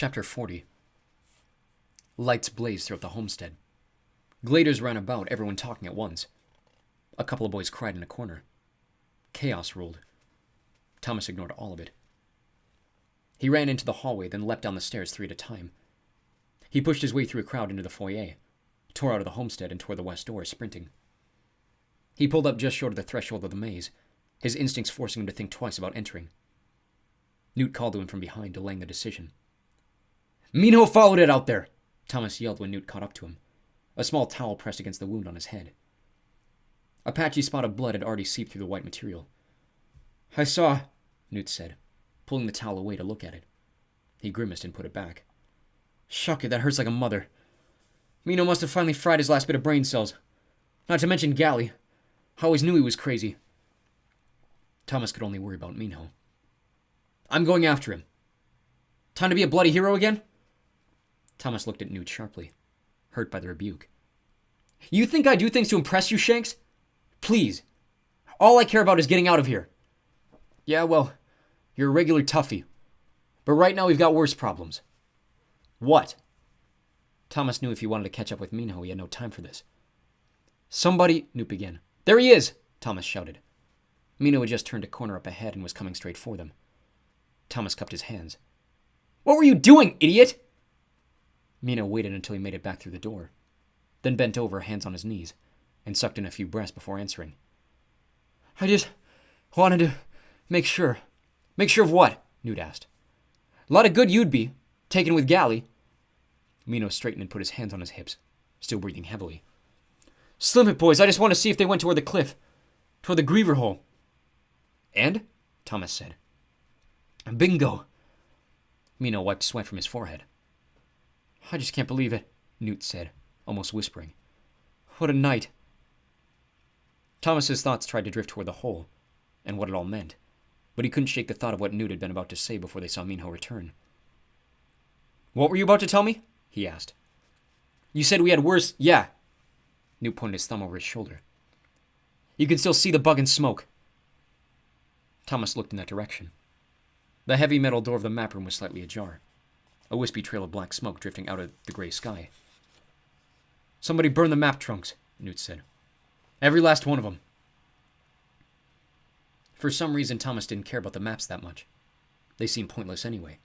Chapter 40. Lights blazed throughout the homestead. Gladers ran about, everyone talking at once. A couple of boys cried in a corner. Chaos ruled. Thomas ignored all of it. He ran into the hallway, then leapt down the stairs 3 at a time. He pushed his way through a crowd into the foyer, tore out of the homestead, and toward the west door, sprinting. He pulled up just short of the threshold of the maze, his instincts forcing him to think twice about entering. Newt called to him from behind, delaying the decision. "Minho followed it out there!" Thomas yelled when Newt caught up to him, a small towel pressed against the wound on his head. A patchy spot of blood had already seeped through the white material. "I saw," Newt said, pulling the towel away to look at it. He grimaced and put it back. "Shuck it, that hurts like a mother. Minho must have finally fried his last bit of brain cells. Not to mention Gally. I always knew he was crazy." Thomas could only worry about Minho. "I'm going after him. Time to be a bloody hero again?" Thomas looked at Newt sharply, hurt by the rebuke. "You think I do things to impress you, Shanks? Please. All I care about is getting out of here." "Yeah, well, you're a regular toughie. But right now we've got worse problems." "What?" Thomas knew if he wanted to catch up with Minho, he had no time for this. "Somebody," Newt began. "There he is!" Thomas shouted. Minho had just turned a corner up ahead and was coming straight for them. Thomas cupped his hands. "What were you doing, idiot?" Minho waited until he made it back through the door, then bent over, hands on his knees, and sucked in a few breaths before answering. "I just wanted to make sure." "Make sure of what?" Newt asked. "A lot of good you'd be, taken with Gally." Minho straightened and put his hands on his hips, still breathing heavily. "Slim it, boys. I just want to see if they went toward the cliff, toward the Griever hole." "And?" Thomas said. "Bingo." Minho wiped sweat from his forehead. "I just can't believe it," Newt said, almost whispering. "What a night." Thomas's thoughts tried to drift toward the hole, and what it all meant, but he couldn't shake the thought of what Newt had been about to say before they saw Minho return. "What were you about to tell me?" he asked. "You said we had worse—" "Yeah." Newt pointed his thumb over his shoulder. "You can still see the bug and smoke." Thomas looked in that direction. The heavy metal door of the map room was slightly ajar, a wispy trail of black smoke drifting out of the gray sky. "Somebody burned the map trunks," Newt said. "Every last one of them." For some reason, Thomas didn't care about the maps that much. They seemed pointless anyway.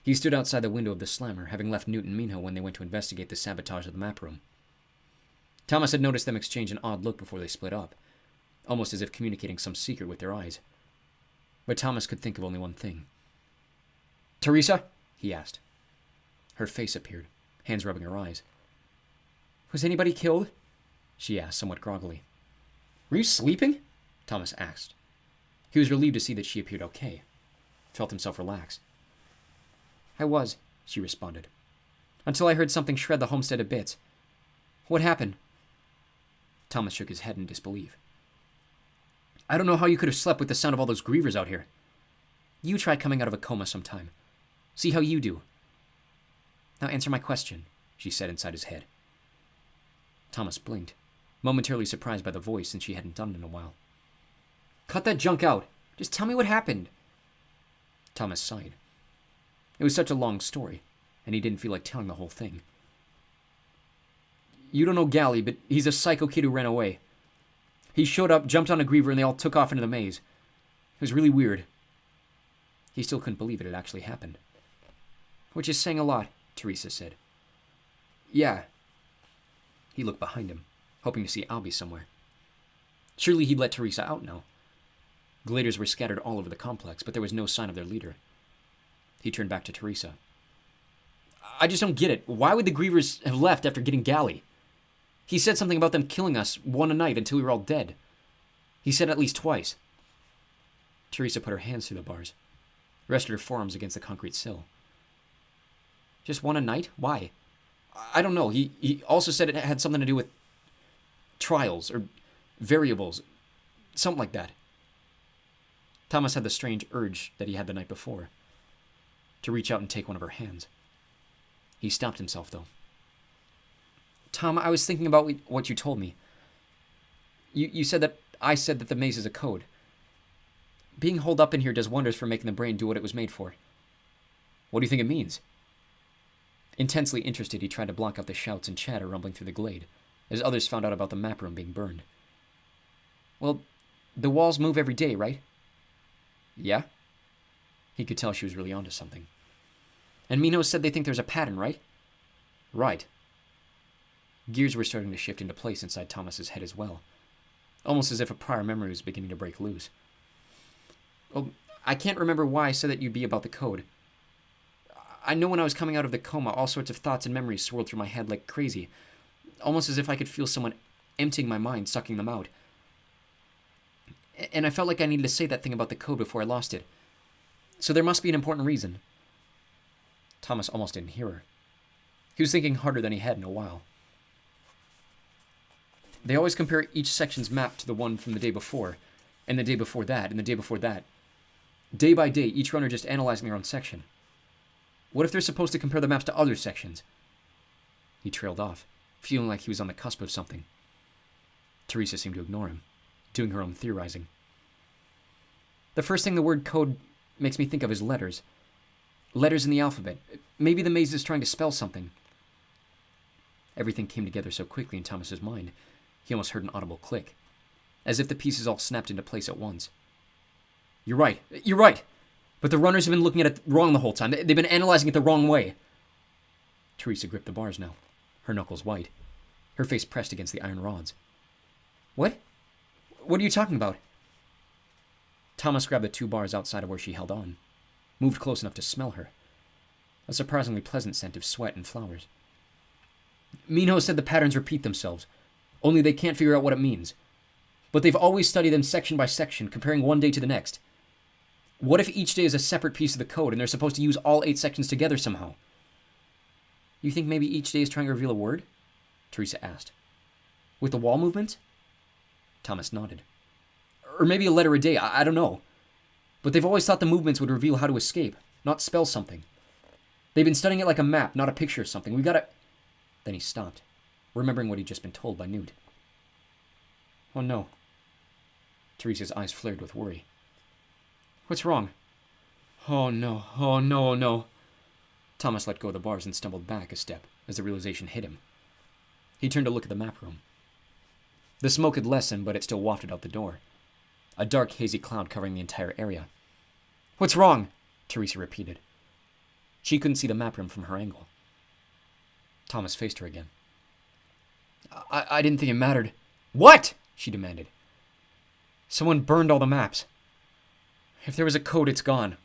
He stood outside the window of the slammer, having left Newt and Minho when they went to investigate the sabotage of the map room. Thomas had noticed them exchange an odd look before they split up, almost as if communicating some secret with their eyes. But Thomas could think of only one thing. "Teresa?" he asked. Her face appeared, hands rubbing her eyes. "Was anybody killed?" she asked, somewhat groggily. "Were you sleeping?" Thomas asked. He was relieved to see that she appeared okay. Felt himself relax. "I was," she responded, "until I heard something shred the homestead to bits. What happened?" Thomas shook his head in disbelief. "I don't know how you could have slept with the sound of all those grievers out here. You try coming out of a coma sometime. See how you do." "Now answer my question," she said inside his head. Thomas blinked, momentarily surprised by the voice since she hadn't done it in a while. "Cut that junk out. Just tell me what happened." Thomas sighed. It was such a long story, and he didn't feel like telling the whole thing. "You don't know Gally, but he's a psycho kid who ran away. He showed up, jumped on a griever, and they all took off into the maze. It was really weird." He still couldn't believe it had actually happened. "Which is saying a lot," Teresa said. "Yeah." He looked behind him, hoping to see Albie somewhere. Surely he'd let Teresa out now. Gladers were scattered all over the complex, but there was no sign of their leader. He turned back to Teresa. "I just don't get it. Why would the grievers have left after getting Gally? He said something about them killing us one a night until we were all dead. He said it at least twice." Teresa put her hands through the bars, rested her forearms against the concrete sill. "Just one a night? Why?" "I don't know. He also said it had something to do with trials or variables, something like that." Thomas had the strange urge that he had the night before, to reach out and take one of her hands. He stopped himself, though. "Tom, I was thinking about what you told me. You said that I said that the maze is a code. Being holed up in here does wonders for making the brain do what it was made for." "What do you think it means?" Intensely interested, he tried to block out the shouts and chatter rumbling through the glade, as others found out about the map room being burned. Well, the walls move every day, right? Yeah? He could tell she was really onto something. And Minos said they think there's a pattern, right? Right. Gears were starting to shift into place inside Thomas's head as well, almost as if a prior memory was beginning to break loose. Well, I can't remember why I said that you'd be about the code. I know when I was coming out of the coma, all sorts of thoughts and memories swirled through my head like crazy, almost as if I could feel someone emptying my mind, sucking them out. And I felt like I needed to say that thing about the code before I lost it. So there must be an important reason. Thomas almost didn't hear her. He was thinking harder than he had in a while. They always compare each section's map to the one from the day before, and the day before that, and the day before that. Day by day, each runner just analyzing their own section. What if they're supposed to compare the maps to other sections? He trailed off, feeling like he was on the cusp of something. Teresa seemed to ignore him, doing her own theorizing. The first thing the word code makes me think of is letters. Letters in the alphabet. Maybe the maze is trying to spell something. Everything came together so quickly in Thomas's mind, he almost heard an audible click, as if the pieces all snapped into place at once. You're right. But the runners have been looking at it wrong the whole time. They've been analyzing it the wrong way. Teresa gripped the bars now, her knuckles white, her face pressed against the iron rods. What? What are you talking about? Thomas grabbed the 2 bars outside of where she held on, moved close enough to smell her. A surprisingly pleasant scent of sweat and flowers. Minos said the patterns repeat themselves, only they can't figure out what it means. But they've always studied them section by section, comparing one day to the next. What if each day is a separate piece of the code and they're supposed to use all 8 sections together somehow? You think maybe each day is trying to reveal a word? Teresa asked. With the wall movements? Thomas nodded. Or maybe a letter a day, I don't know. But they've always thought the movements would reveal how to escape, not spell something. They've been studying it like a map, not a picture of something. We gotta... Then he stopped, remembering what he'd just been told by Newt. Oh no. Teresa's eyes flared with worry. What's wrong? Oh no. Thomas let go of the bars and stumbled back a step as the realization hit him. He turned to look at the map room. The smoke had lessened, but it still wafted out the door. A dark, hazy cloud covering the entire area. What's wrong? Teresa repeated. She couldn't see the map room from her angle. Thomas faced her again. I didn't think it mattered. What? She demanded. Someone burned all the maps. If there was a code, it's gone.